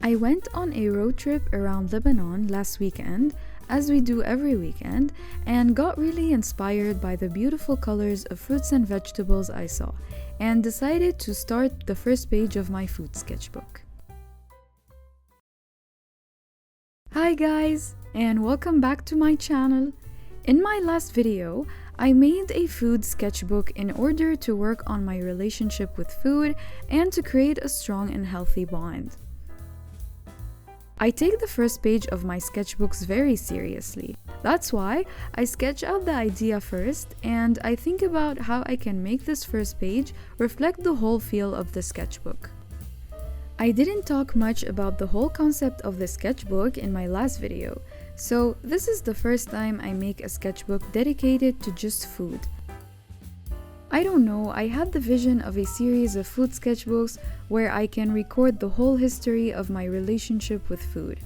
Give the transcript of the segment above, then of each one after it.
I went on a road trip around Lebanon last weekend, as we do every weekend, and got really inspired by the beautiful colors of fruits and vegetables I saw, and decided to start the first page of my food sketchbook. Hi guys, and welcome back to my channel. In my last video, I made a food sketchbook in order to work on my relationship with food and to create a strong and healthy bond. I take the first page of my sketchbooks very seriously. That's why I sketch out the idea first, and I think about how I can make this first page reflect the whole feel of the sketchbook. I didn't talk much about the whole concept of the sketchbook in my last video, so this is the first time I make a sketchbook dedicated to just food. I don't know, I had the vision of a series of food sketchbooks where I can record the whole history of my relationship with food.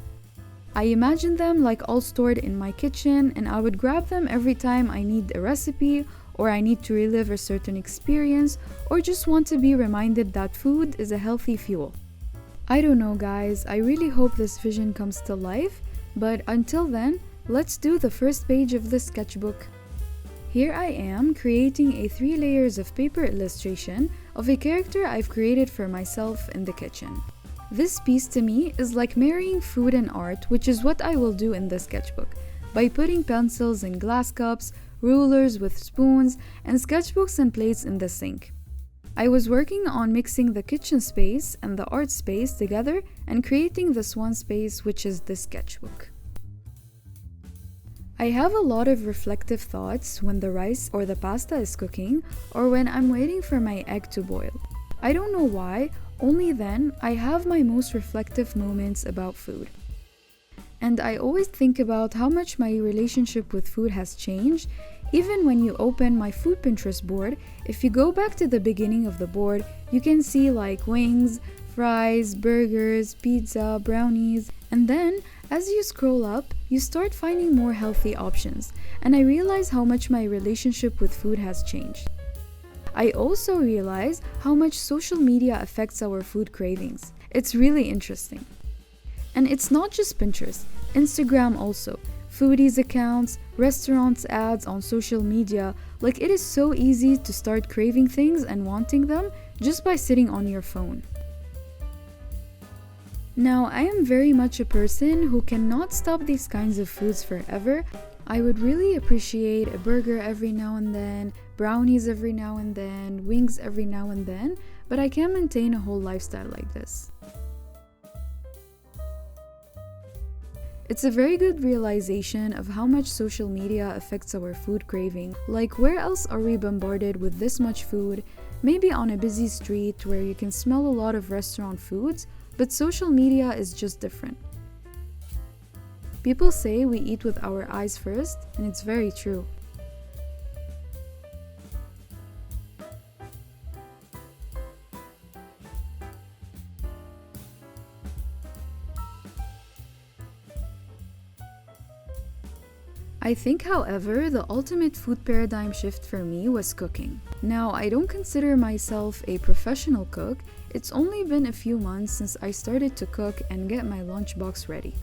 I imagined them like all stored in my kitchen, and I would grab them every time I need a recipe, or I need to relive a certain experience, or just want to be reminded that food is a healthy fuel. I don't know guys, I really hope this vision comes to life, but until then, let's do the first page of the sketchbook. Here I am creating a 3 layers of paper illustration of a character I've created for myself in the kitchen. This piece to me is like marrying food and art, which is what I will do in the sketchbook, by putting pencils in glass cups, rulers with spoons, and sketchbooks and plates in the sink. I was working on mixing the kitchen space and the art space together and creating this one space, which is the sketchbook. I have a lot of reflective thoughts when the rice or the pasta is cooking, or when I'm waiting for my egg to boil. I don't know why, only then I have my most reflective moments about food. And I always think about how much my relationship with food has changed. Even when you open my food Pinterest board, if you go back to the beginning of the board, you can see like wings, fries, burgers, pizza, brownies, and then as you scroll up, you start finding more healthy options, and I realize how much my relationship with food has changed. I also realize how much social media affects our food cravings. It's really interesting. And it's not just Pinterest, Instagram also. Foodies accounts, restaurants ads on social media, like it is so easy to start craving things and wanting them just by sitting on your phone. Now, I am very much a person who cannot stop these kinds of foods forever. I would really appreciate a burger every now and then, brownies every now and then, wings every now and then, but I can't maintain a whole lifestyle like this. It's a very good realization of how much social media affects our food craving. Like, where else are we bombarded with this much food? Maybe on a busy street where you can smell a lot of restaurant foods, but social media is just different. People say we eat with our eyes first, and it's very true. I think, however, the ultimate food paradigm shift for me was cooking. Now, I don't consider myself a professional cook. It's only been a few months since I started to cook and get my lunchbox ready.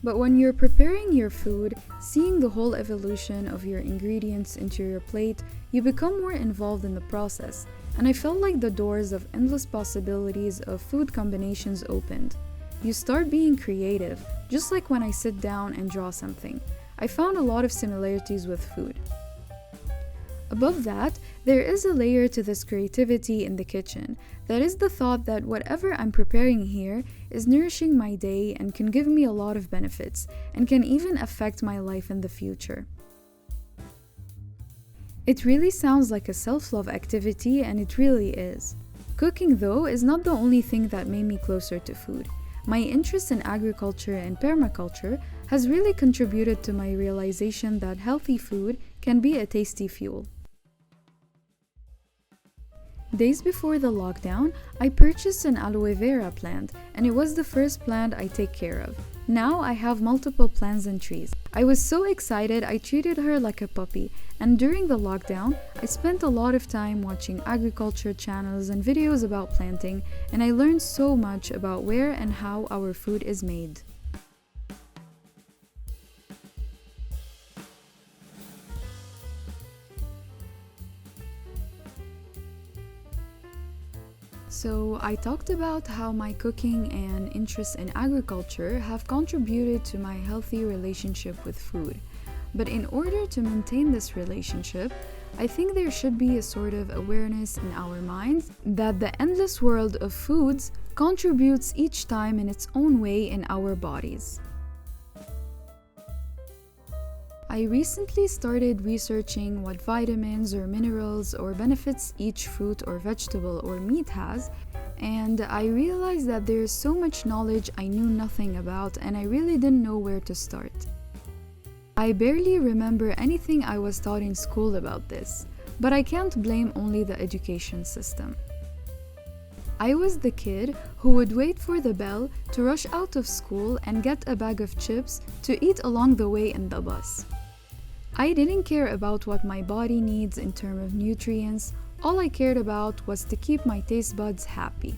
But when you're preparing your food, seeing the whole evolution of your ingredients into your plate, you become more involved in the process, and I felt like the doors of endless possibilities of food combinations opened. You start being creative, just like when I sit down and draw something. I found a lot of similarities with food. Above that, there is a layer to this creativity in the kitchen. That is the thought that whatever I'm preparing here is nourishing my day and can give me a lot of benefits, and can even affect my life in the future. It really sounds like a self-love activity, and it really is. Cooking, though, is not the only thing that made me closer to food. My interest in agriculture and permaculture has really contributed to my realization that healthy food can be a tasty fuel. Days before the lockdown, I purchased an aloe vera plant, and it was the first plant I take care of. Now I have multiple plants and trees. I was so excited I treated her like a puppy, and during the lockdown, I spent a lot of time watching agriculture channels and videos about planting, and I learned so much about where and how our food is made. So I talked about how my cooking and interest in agriculture have contributed to my healthy relationship with food. But in order to maintain this relationship, I think there should be a sort of awareness in our minds that the endless world of foods contributes each time in its own way in our bodies. I recently started researching what vitamins or minerals or benefits each fruit or vegetable or meat has, and I realized that there is so much knowledge I knew nothing about, and I really didn't know where to start. I barely remember anything I was taught in school about this, but I can't blame only the education system. I was the kid who would wait for the bell to rush out of school and get a bag of chips to eat along the way in the bus. I didn't care about what my body needs in terms of nutrients. All I cared about was to keep my taste buds happy.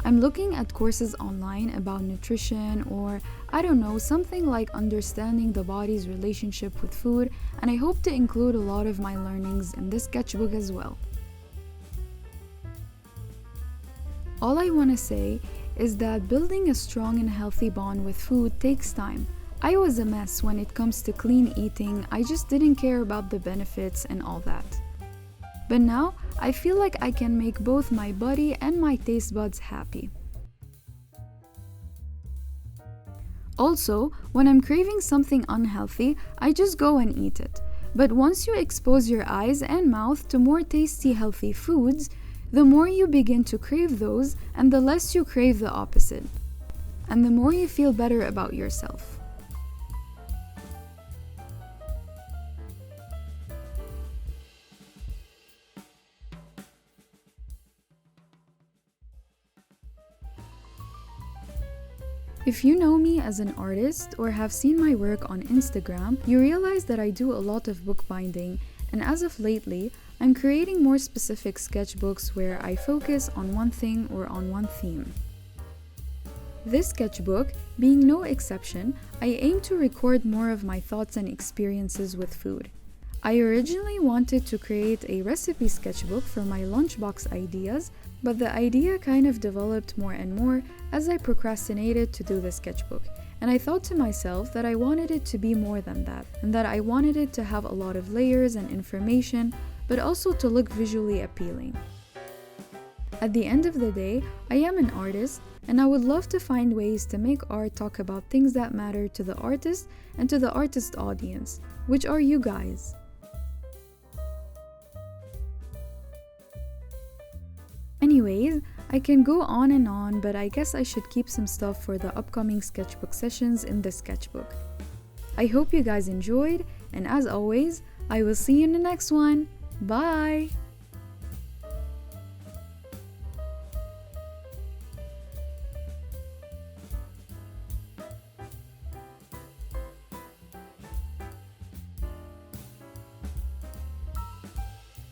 I'm looking at courses online about nutrition or, I don't know, something like understanding the body's relationship with food, and I hope to include a lot of my learnings in this sketchbook as well. All I want to say is that building a strong and healthy bond with food takes time. I was a mess when it comes to clean eating. I just didn't care about the benefits and all that. But now, I feel like I can make both my body and my taste buds happy. Also, when I'm craving something unhealthy, I just go and eat it. But once you expose your eyes and mouth to more tasty, healthy foods, the more you begin to crave those, and the less you crave the opposite. And the more you feel better about yourself. If you know me as an artist or have seen my work on Instagram, you realize that I do a lot of bookbinding, and as of lately, I'm creating more specific sketchbooks where I focus on one thing or on one theme. This sketchbook, being no exception, I aim to record more of my thoughts and experiences with food. I originally wanted to create a recipe sketchbook for my lunchbox ideas, but the idea kind of developed more and more as I procrastinated to do the sketchbook. And I thought to myself that I wanted it to be more than that, and that I wanted it to have a lot of layers and information, but also to look visually appealing. At the end of the day, I am an artist, and I would love to find ways to make art talk about things that matter to the artist and to the artist audience, which are you guys. Anyways, I can go on and on, but I guess I should keep some stuff for the upcoming sketchbook sessions in the sketchbook. I hope you guys enjoyed, and as always, I will see you in the next one. Bye!